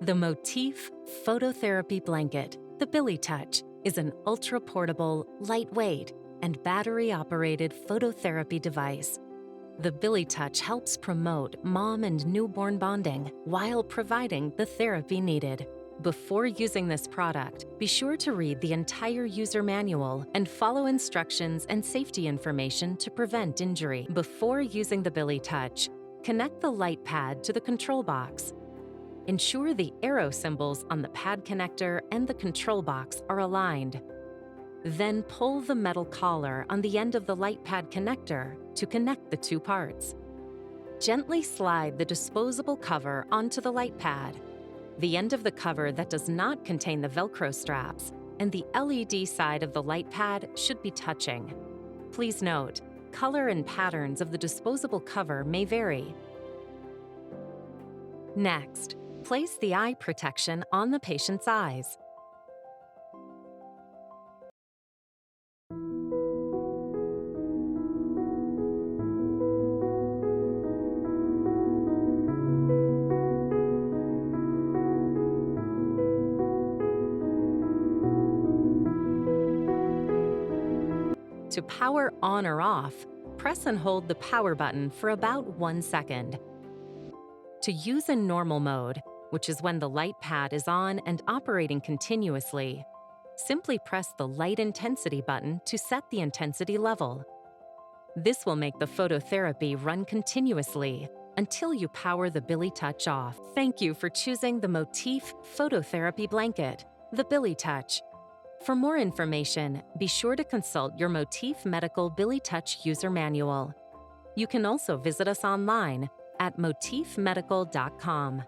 The Motif Phototherapy Blanket, the Bili Touch, is an ultra-portable, lightweight, and battery-operated phototherapy device. The Bili Touch helps promote mom and newborn bonding while providing the therapy needed. Before using this product, be sure to read the entire user manual and follow instructions and safety information to prevent injury. Before using the Bili Touch, connect the light pad to the control box. Ensure the arrow symbols on the pad connector and the control box are aligned. Then pull the metal collar on the end of the light pad connector to connect the two parts. Gently slide the disposable cover onto the light pad. The end of the cover that does not contain the Velcro straps and the LED side of the light pad should be touching. Please note, color and patterns of the disposable cover may vary. Next, place the eye protection on the patient's eyes. To power on or off, press and hold the power button for about 1 second. To use in normal mode, which is when the light pad is on and operating continuously, simply press the light intensity button to set the intensity level. This will make the phototherapy run continuously until you power the Bili Touch off. Thank you for choosing the Motif Phototherapy Blanket, the Bili Touch. For more information, be sure to consult your Motif Medical Bili Touch user manual. You can also visit us online at motifmedical.com.